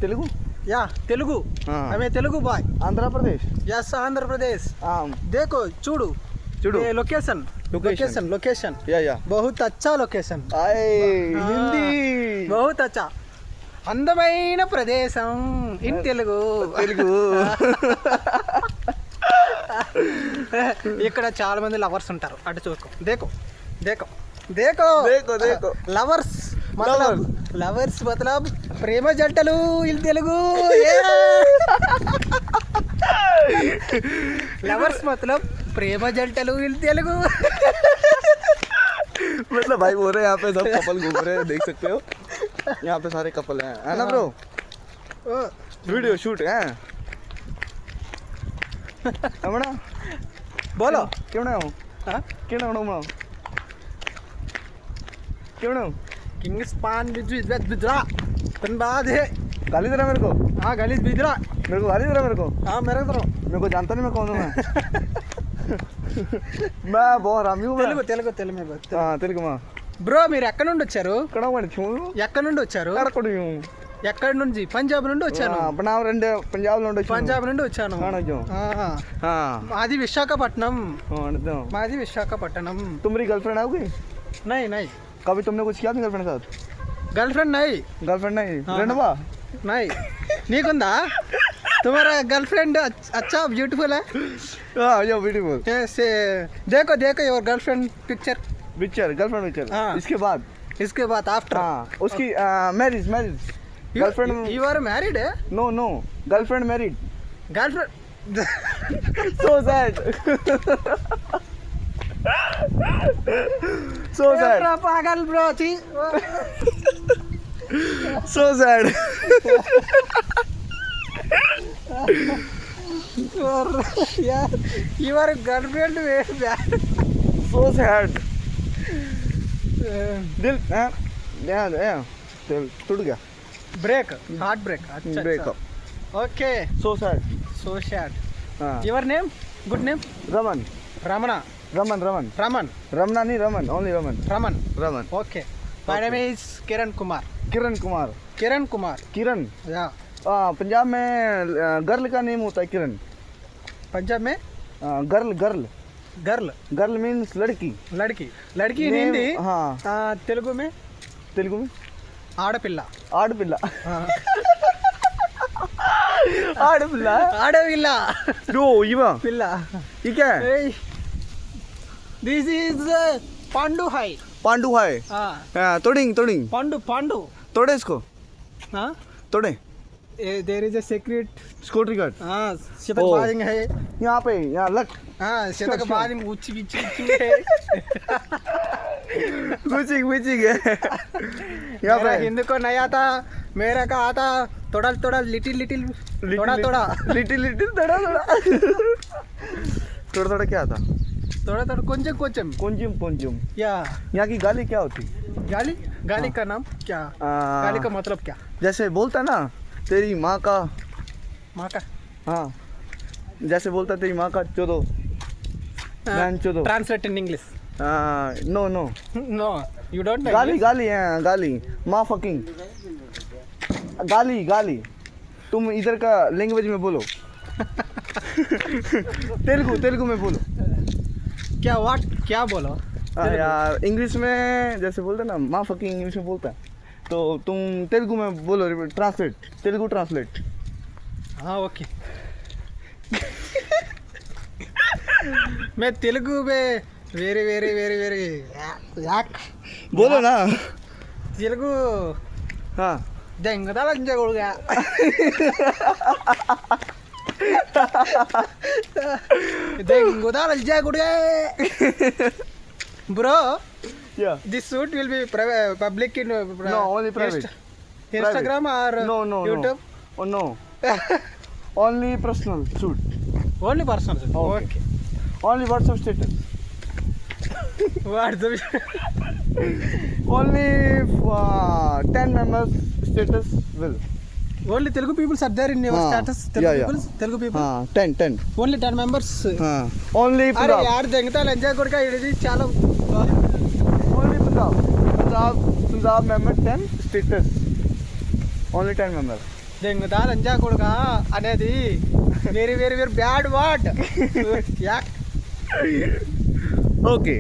తెలుగు या तेलुगु हमें Telugu boy Andhra Pradesh yes Andhra Pradesh हाँ देखो चूड़ू चूड़ू ये लोकेशन लोकेशन लोकेशन या बहुत अच्छा लोकेशन आए हिंदी बहुत अच्छा అందమైన ప్రదేశం ఇన్ తెలుగు తెలుగు ఇక్కడ చాలా మంది లవర్స్ ఉంటారు అటు చూసుకో దేకో దేకో దేకో देखो देखो లవర్స్ मतलब లవర్స్ मतलब ప్రేమ జంటలు ఇన్ తెలుగు లవర్స్ मतलब ప్రేమ జంటలు ఇన్ తెలుగు मतलब भाई बोल रहे हैं यहाँ पे सब कपल घूम रहे हैं देख सकते हो यहाँ पे सारे कपल हैं है ना ब्रो वीडियो शूट है हमारा बोलो क्यों ना हो हाँ? क्यों ना हो क्यों ना हो किंग स्पान बिजरा धनबाद है गाली दे रहा मेरे को हाँ गलीज बिजरा मेरे को गाली दे रहा मेरे को हाँ मेरे तरफ मेरे को जानता नहीं मैं कौन हूँ मैं बहुत रामी हूँ తెలుగు తెలుగు తెలుగు में बात हाँ तेरे को माँ బ్రో మీరు ఎక్కడ నుండి వచ్చారు कड़ा मैंने क्यों ఎక్కడ నుండి వచ్చారు कड़ा कोड़ी हूँ ఎక్కడి నుంచి పంజాబ్ నుండి వచ్చాను अपना रेंडे पंजाब लोंडे పంజాబ్ నుండి వచ్చాను हाँ जो ఆహా. हाँ మాది విశాఖపట్నం हाँ तो మాది విశాఖపట్నం तुम्हारी गर्लफ्रेंड आओगी నై నై कभी तुमने कुछ किया अपनी गर्लफ्रेंड के साथ गर्ल फ्रेंड नहीं गर्लफ्रेंड नहीं हाँ, रेंडवा नहीं నీకుందా तुम्हारा गर्लफ्रेंड अच्छा ब्यूटीफुल है हाँ यो ब्यूटीफुल से देखो देखो your girlfriend picture picture girlfriend picture हाँ. इसके बाद इसके बाद आफ्टर हाँ उसकी marriage marriage girlfriend you are married है no no girlfriend married girlfriend so sad so sad पागल ब्रो थी so sad यार you are girlfriend so sad दिल हाँ दिल टूट गया ब्रेक हार्ट ब्रेक अच्छा breakup okay so sad so sad हाँ your name good name Raman Ramana Raman Raman Raman Ramna नहीं Raman only Raman Raman Raman okay my name is Kiran Kumar Kiran Kumar Kiran Kumar Kiran या पंजाब में गर्ल का नेम होता है किरण पंजाब में girl girl girl girl means लड़की लड़की लड़की इन Name- हिंदी हाँ तेलुगु में तेलुगु में ఆడపిల్ల ఆడపిల్ల ఆడపిల్ల ఆడపిల్ల रो ఇవా పిల్ల ठीक है this is Pandu hi Pandu है तोड़ेंगे तोड़ेंगे पांडु पांडु तोड़े इसको तोड़े there is a secret security card शतक Oh. बाजिंग है यहाँ पे यहाँ लक शतक sure. बाजिंग ऊंची ऊंची है गुचिंग गुचिंग है यहाँ मेरा पे हिंदी को नहीं आता मेरा का आता थोड़ा थोड़ा लिटिल लिटिल थोड़ा थोड़ा लिटिल लिटिल थोड़ा थोड़ा थोड़ा थोड़ा क्या था थोड़ा थोड़ा కొంచెం కొంచెం कुंजिम कुंजिम या यहाँ की गाली क्या होती गाली गाली का नाम क्या गाली का मतलब क्या जैसे बोलता ना तेरी माँ का माँ का हाँ जैसे बोलता तेरी माँ का चोदो बहन चोदो translate in English no no no you don't गाली गाली है गाली माँ फकिंग गाली गाली तुम इधर का लैंग्वेज में बोलो तेलुगु तेलुगु में बोलो क्या व्हाट क्या बोलो यार इंग्लिश में जैसे बोलते ना माँ फकिंग इंग्लिश में बोलता है तो तुम तेलुगु में बोलो ट्रांसलेट तेलुगु ट्रांसलेट हाँ ओके मैं तेलुगु में वेरी वेरी वेरी वेरी याक बोलो ना तेलुगु हाँ दंगदाल गया दंगदाल bro Yeah. This shoot will be public in No, only private. Instagram or No, no, YouTube? no. Oh, no. Only personal shoot. Only personal. Okay. Okay. Only WhatsApp status. What the? Only 10 members status will. Only Telugu people are there in your status. Telugu people. Telugu people. 10. Only 10 members. Only अरे Punjab. यार दंगदाल enjoy करके इधर चलो. Only Punjab. Punjab member 10 status. Only 10 members. దెంగదా లంజా కొడుక అనేది very very very bad word. Okay